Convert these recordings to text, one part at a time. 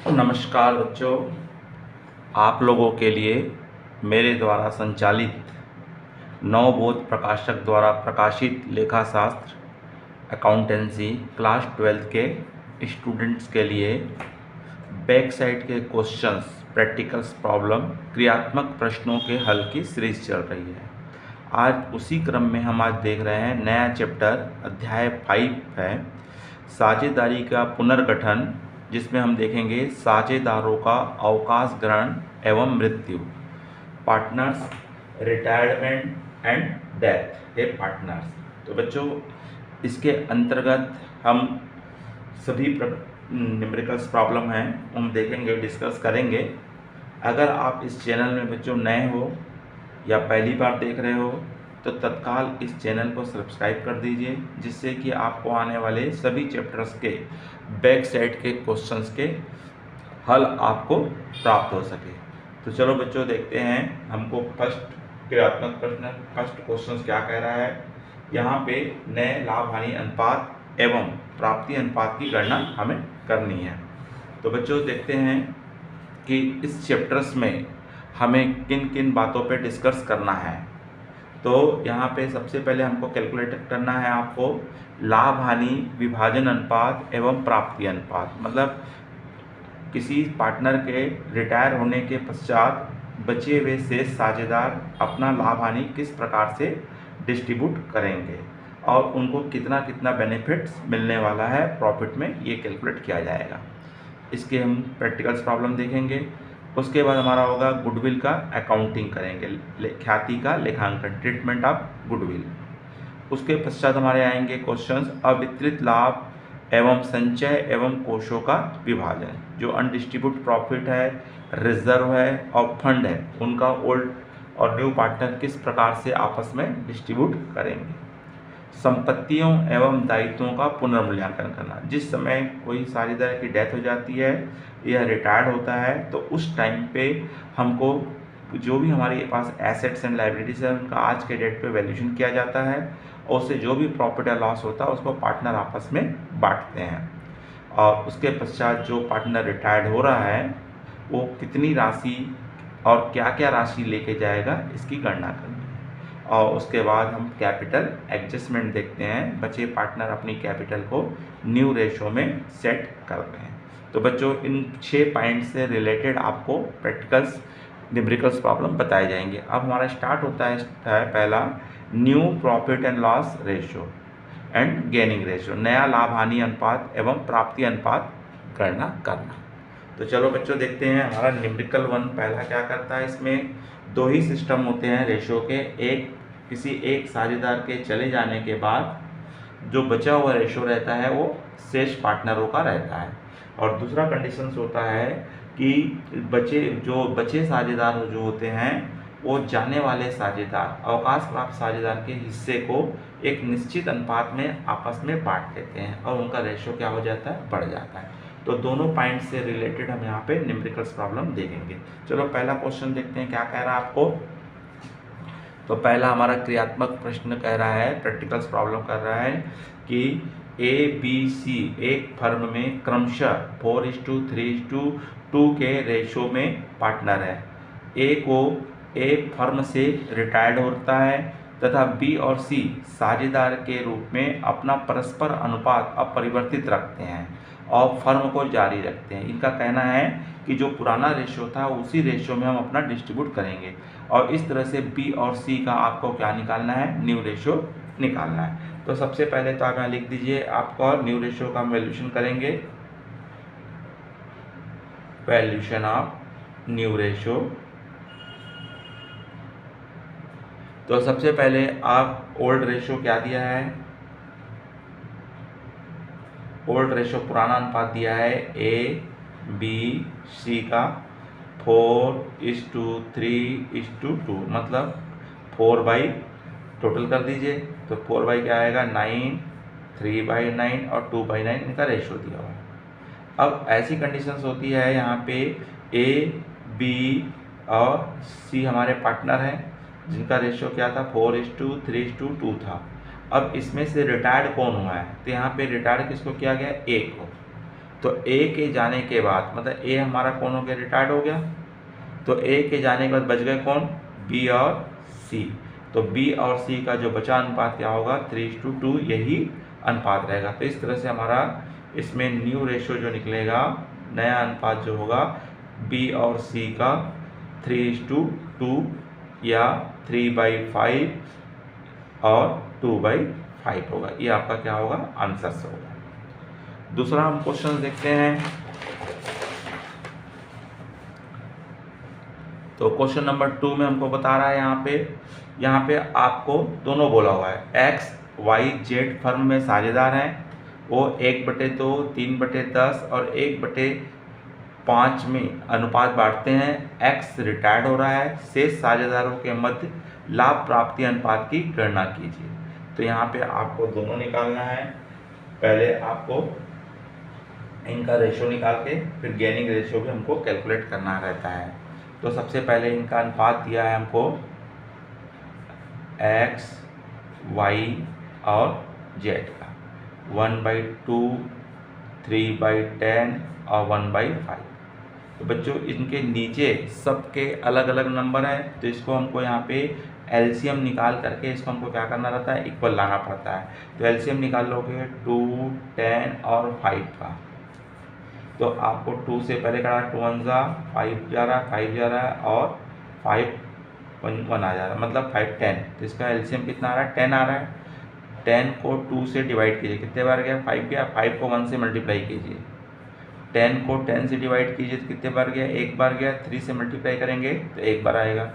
नमस्कार बच्चों, आप लोगों के लिए मेरे द्वारा संचालित नवबोध प्रकाशक द्वारा प्रकाशित लेखाशास्त्र अकाउंटेंसी क्लास 12 के स्टूडेंट्स के लिए बैक साइड के क्वेश्चंस, प्रैक्टिकल्स प्रॉब्लम, क्रियात्मक प्रश्नों के हल की सीरीज चल रही है। आज उसी क्रम में हम आज देख रहे हैं नया चैप्टर अध्याय 5 है साझेदारी का पुनर्गठन, जिसमें हम देखेंगे साझेदारों का अवकाश ग्रहण एवं मृत्यु, partners, retirement and death a partners. तो बच्चों, इसके अंतर्गत हम सभी न्यूमेरिकल्स प्रॉब्लम हैं हम देखेंगे, डिस्कस करेंगे। अगर आप इस चैनल में बच्चों नए हो या पहली बार देख रहे हो तो तत्काल इस चैनल को सब्सक्राइब कर दीजिए, जिससे कि आपको आने वाले सभी चैप्टर्स के बैक साइड के क्वेश्चंस के हल आपको प्राप्त हो सके। तो चलो बच्चों, देखते हैं हमको फर्स्ट क्रियात्मक प्रश्न, फर्स्ट क्वेश्चन क्या कह रहा है। यहाँ पे नए लाभ हानि अनुपात एवं प्राप्ति अनुपात की गणना हमें करनी है। तो बच्चों, देखते हैं कि इस चैप्टर्स में हमें किन किन बातों पे डिस्कस करना है। तो यहाँ पे सबसे पहले हमको कैलकुलेट करना है आपको लाभ हानि विभाजन अनुपात एवं प्राप्ति अनुपात। मतलब किसी पार्टनर के रिटायर होने के पश्चात बचे हुए शेष साझेदार अपना लाभ हानि किस प्रकार से डिस्ट्रीब्यूट करेंगे और उनको कितना कितना बेनिफिट्स मिलने वाला है प्रॉफिट में, ये कैलकुलेट किया जाएगा। इसके हम प्रैक्टिकल्स प्रॉब्लम देखेंगे। उसके बाद हमारा होगा गुडविल का अकाउंटिंग करेंगे, ख्याति का लेखांकन, ट्रीटमेंट ऑफ गुडविल। उसके पश्चात हमारे आएंगे क्वेश्चंस अवितरित लाभ एवं संचय एवं कोषों का विभाजन। जो अनडिस्ट्रीब्यूट प्रॉफिट है, रिजर्व है और फंड है, उनका ओल्ड और न्यू पार्टनर किस प्रकार से आपस में डिस्ट्रीब्यूट करेंगे। संपत्तियों एवं दायित्वों का पुनर्मूल्यांकन करना। जिस समय कोई साझेदार की डेथ हो जाती है या रिटायर्ड होता है तो उस टाइम पे हमको जो भी हमारे पास एसेट्स एंड लाइबिलिटीज है उनका आज के डेट पे वैल्यूएशन किया जाता है और उससे जो भी प्रॉफिट या लॉस होता है उसको पार्टनर आपस में बांटते हैं। और उसके पश्चात जो पार्टनर रिटायर्ड हो रहा है वो कितनी राशि और क्या क्या राशि लेके जाएगा, इसकी गणना करनी है। और उसके बाद हम कैपिटल एडजस्टमेंट देखते हैं, बचे पार्टनर अपनी कैपिटल को न्यू रेशो में सेट करते हैं। तो बच्चों, इन 6 पॉइंट से रिलेटेड आपको प्रैक्टिकल्स न्यूमेरिकल्स प्रॉब्लम बताए जाएंगे। अब हमारा स्टार्ट होता है पहला new profit and loss ratio and gaining ratio, नया लाभ हानि अनुपात एवं प्राप्ति अनुपात गणना करना। तो चलो बच्चों, देखते हैं हमारा न्यूमेरिकल 1 पहला क्या करता है। इसमें 2 ही सिस्टम होते हैं रेशो के। एक, किसी एक साझेदार के चले जाने के बाद जो बचा हुआ रेशो रहता है वो शेष पार्टनरों का रहता है। और दूसरा कंडीशंस होता है कि बचे साझेदार जो होते हैं वो जाने वाले साझेदार अवकाश प्राप्त साझेदार के हिस्से को एक निश्चित अनुपात में आपस में बांट देते हैं और उनका रेशो क्या हो जाता है, बढ़ जाता है। तो दोनों पॉइंट से रिलेटेड हम यहाँ पे न्यूमेरिकल्स प्रॉब्लम देखेंगे। चलो पहला क्वेश्चन देखते हैं क्या कह रहा है आपको। तो पहला हमारा क्रियात्मक प्रश्न कह रहा है, प्रैक्टिकल्स प्रॉब्लम कर रहा है कि ABC एक फर्म में क्रमशः 4:3:2 के रेशो में पार्टनर है। ए को एक फर्म से रिटायर्ड होता है तथा बी और सी साझेदार के रूप में अपना परस्पर अनुपात अपरिवर्तित रखते हैं और फर्म को जारी रखते हैं। इनका कहना है कि जो पुराना रेशो था उसी रेशो में हम अपना डिस्ट्रीब्यूट करेंगे और इस तरह से बी और सी का आपको क्या निकालना है, न्यू रेशो निकालना है। तो सबसे पहले तो आप यहाँ लिख दीजिए, आपको न्यू रेशो का वैल्यूएशन करेंगे, वैल्यूएशन ऑफ न्यू रेशो। तो सबसे पहले आप ओल्ड रेशो क्या दिया है, ओल्ड रेशो पुराना अनुपात दिया है ABC का 4:3:2, मतलब 4/, टोटल कर दीजिए। तो 4/, क्या आएगा 9, 3/9 और 2/9 इनका रेशो दिया हुआ है। अब ऐसी कंडीशंस होती है यहाँ पे A, B और C हमारे पार्टनर हैं जिनका रेशो क्या था, 4:3:2 था। अब इसमें से रिटायर्ड कौन हुआ है, तो यहाँ पे रिटायर्ड किसको किया गया, ए को। तो ए के जाने के बाद मतलब ए हमारा कौन हो गया, रिटायर्ड हो गया। तो ए के जाने के बाद बच गए कौन, बी और सी। तो बी और सी का जो बचा अनुपात क्या होगा, 3:2 यही अनुपात रहेगा। तो इस तरह से हमारा इसमें न्यू रेशो जो निकलेगा, नया अनुपात जो होगा बी और सी का 3:2 या 3/5 और 2/5 होगा। ये आपका क्या होगा, आंसर से होगा। दूसरा हम क्वेश्चन देखते हैं। तो क्वेश्चन नंबर 2 में हमको बता रहा है यहाँ पे आपको दोनों बोला हुआ है, एक्स वाई जेड फर्म में साझेदार हैं, वो 1/2, 3/10 और 1/5 में अनुपात बांटते हैं। एक्स रिटायर्ड हो रहा है, शेष साझेदारों के मध्य लाभ प्राप्ति अनुपात की गणना कीजिए। तो यहाँ पे आपको दोनों निकालना है। पहले आपको इनका रेशो निकाल के फिर गेनिंग रेशो भी हमको कैलकुलेट करना रहता है। तो सबसे पहले इनका अनुपात दिया है हमको एक्स वाई और जेड का 1/2, 3/10 और 1/5। तो बच्चों इनके नीचे सबके अलग अलग नंबर है, तो इसको हमको यहाँ पे एलसीएम निकाल करके इसको हमको क्या करना रहता है, इक्वल लाना पड़ता है। तो एलसीएम निकाल लोगे 2, 10 और 5 का। तो आपको 2 से पहले करा 2 1 जा 5 जा रहा है, 5 जा रहा है और 5 1 आ जा रहा है, मतलब 5 10। तो इसका एलसीएम कितना आ रहा है, 10 आ रहा है। 10 को 2 से डिवाइड कीजिए, कितने बार गया, 5 गया। 5 को 1 से मल्टीप्लाई कीजिए। 10 को 10 से डिवाइड कीजिए तो कितने बार गया, 1 बार गया। 3 से मल्टीप्लाई करेंगे तो 1 बार आएगा।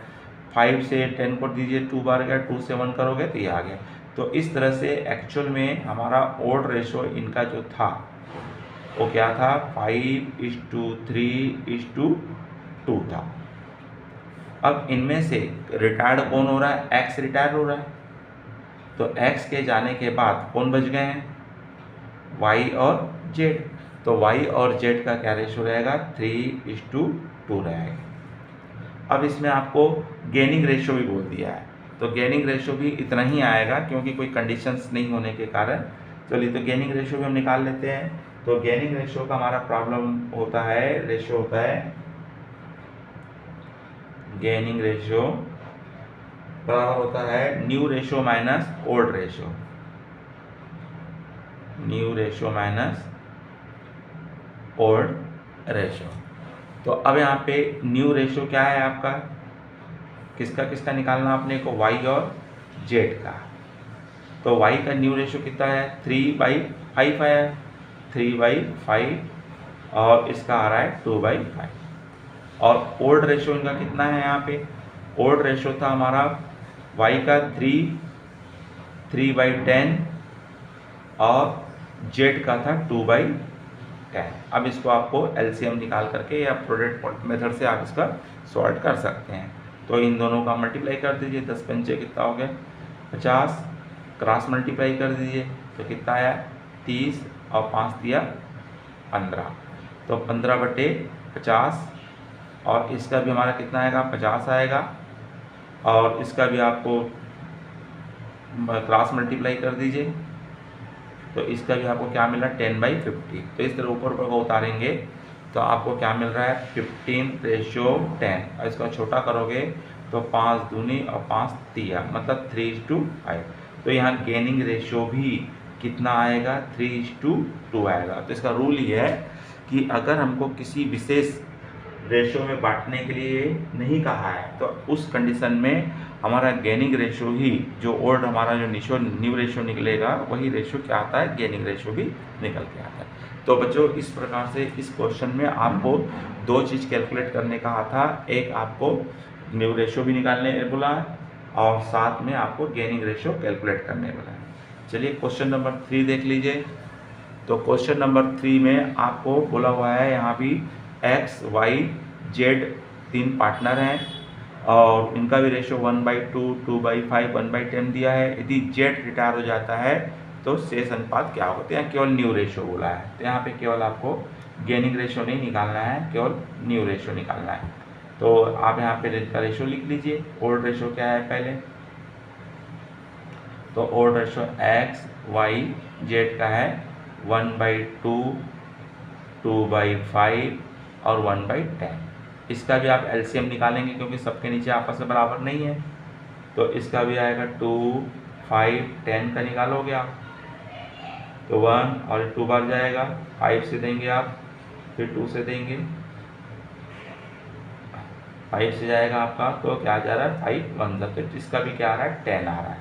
5 से 10 को दीजिए, 2 बार गया। 2 से 1 करोगे तो ये आ गया। तो इस तरह से एक्चुअल में हमारा ओड रेशो इनका जो था वो क्या था, 5:3:2 था। अब इनमें से रिटायर्ड कौन हो रहा है, एक्स रिटायर हो रहा है। तो एक्स के जाने के बाद कौन बच गए हैं, वाई और जेड। तो वाई और जेड का क्या रेशो रहेगा, 3:2 रहेगा। अब इसमें आपको गेनिंग रेशो भी बोल दिया है, तो गेनिंग रेशो भी इतना ही आएगा क्योंकि कोई कंडीशंस नहीं होने के कारण। चलिए तो गेनिंग रेशो भी हम निकाल लेते हैं। तो गेनिंग रेशो का हमारा प्रॉब्लम होता है, रेशो होता है गेनिंग रेशो बराबर होता है new ratio minus old ratio, new ratio minus old ratio. तो अब यहाँ पे न्यू रेशो क्या है आपका, किसका किसका निकालना आपने को, वाई और जेड का। तो वाई का न्यू रेशो कितना है, 3/5 है, 3/5 और इसका आ रहा है 2/5। और ओल्ड रेशो इनका कितना है, यहाँ पे ओल्ड रेशो था हमारा वाई का 3/10 और जेड का था 2/10। अब इसको आपको एलसीएम निकाल करके या प्रोडक्ट मेथड से आप इसका सॉल्व कर सकते हैं। तो इन दोनों का मल्टीप्लाई कर दीजिए, 10 पंचे कितना हो गया 50, क्रॉस मल्टीप्लाई कर दीजिए तो कितना आया 30 और 5 दिया 15। तो 15/50 और इसका भी हमारा कितना आएगा, 50 आएगा। और इसका भी आपको क्रॉस मल्टीप्लाई कर दीजिए तो इसका भी आपको क्या मिल रहा है, 10/50। तो इस तरह ऊपर ऊपर को उतारेंगे तो आपको क्या मिल रहा है, 15:10। और इसको छोटा करोगे तो 5 दूनी और 5 तिया, मतलब 3:5। तो यहाँ गेनिंग रेशो भी कितना आएगा, 3:2 आएगा। तो इसका रूल ये है कि अगर हमको किसी विशेष रेशो में बांटने के लिए नहीं कहा है तो उस कंडीशन में हमारा गेनिंग रेशो ही, जो ओल्ड हमारा जो न्यू रेशो निकलेगा वही रेशो क्या आता है, गेनिंग रेशो भी निकल के आता है। तो बच्चों इस प्रकार से इस क्वेश्चन में आपको 2 चीज़ कैलकुलेट करने कहा था, एक आपको न्यू रेशो भी निकालने बोला और साथ में आपको गेनिंग रेशो कैलकुलेट करने बोला है। चलिए क्वेश्चन नंबर 3 देख लीजिए। तो क्वेश्चन नंबर 3 में आपको बोला हुआ है यहाँ भी एक्स वाई जेड 3 पार्टनर हैं और इनका भी रेशो 1/2, 2/5, 1/10 दिया है। यदि जेड रिटायर हो जाता है तो शेष अनुपात क्या होगा, तो यहाँ केवल न्यू रेशो बोला है। तो यहाँ पे केवल आपको गेनिंग रेशो नहीं निकालना है, केवल न्यू रेशो निकालना है। तो आप यहाँ पे इनका रेशो लिख लीजिए। ओल्ड रेशो क्या है पहले, तो old ratio x y z का है 1/2, 2/5 और 1/10। इसका भी आप एलसीएम निकालेंगे क्योंकि सबके नीचे आपस में बराबर नहीं है, तो इसका भी आएगा 2, 5, 10 का निकालोगे आप तो 1 और 2 बार जाएगा, 5 से देंगे आप, फिर 2 से देंगे, 5 से जाएगा आपका, तो क्या जा रहा है 5 1 सा, तो इसका भी क्या आ रहा है 10 आ रहा है।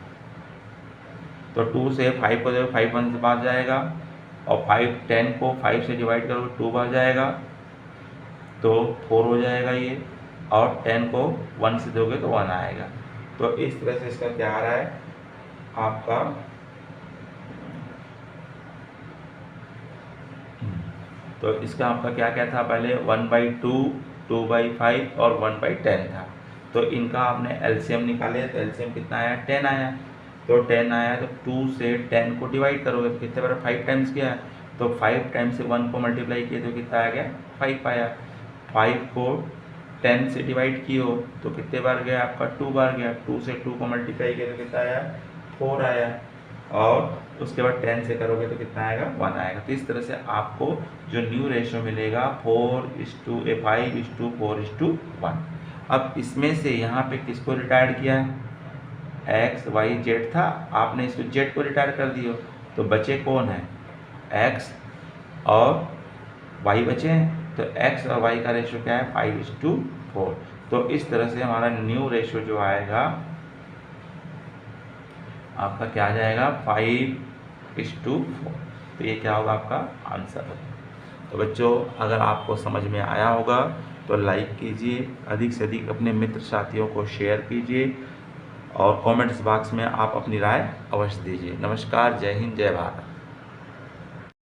तो 2 से 5 को देखो 5 1 से बाहर जाएगा, और 5 10 को 5 से डिवाइड करोगे 2 बार जाएगा तो 4 हो जाएगा ये, और 10 को 1 से दोगे तो 1 आएगा। तो इस तरह से इसका क्या आ रहा है आपका तो इसका आपका क्या क्या था, पहले 1/2, 2/5 और 1/10 था। तो इनका आपने एलसीएम निकाले तो एलसीएम कितना आया 10 आया। तो 10 आया तो 2 से 10 को डिवाइड करोगे तो कितने बार 5 टाइम्स किया है, तो 5 टाइम्स से 1 को मल्टीप्लाई किए तो कितना आ गया 5 आया। 5 को 10 से डिवाइड किए हो तो कितने बार गया आपका 2 बार गया, 2 से 2 को मल्टीप्लाई किया तो कितना आया 4 आया, और उसके बाद 10 से करोगे तो कितना आएगा 1 आएगा। तो इस तरह से आपको जो न्यू रेशियो मिलेगा 5:4:1। अब इसमें से यहाँ पे किसको रिटायर किया है, एक्स वाई जेड था, आपने इसको जेड को रिटायर कर दियो, तो बचे कौन है एक्स और वाई बचे हैं, तो एक्स और वाई का रेशियो क्या है 5:4। तो इस तरह से हमारा न्यू रेशियो जो आएगा आपका क्या आ जाएगा 5:4। तो ये क्या होगा आपका आंसर होगा। तो बच्चों अगर आपको समझ में आया होगा तो लाइक कीजिए, अधिक से अधिक अपने मित्र साथियों को शेयर कीजिए, और कमेंट्स बॉक्स में आप अपनी राय अवश्य दीजिए। नमस्कार, जय हिंद, जय भारत।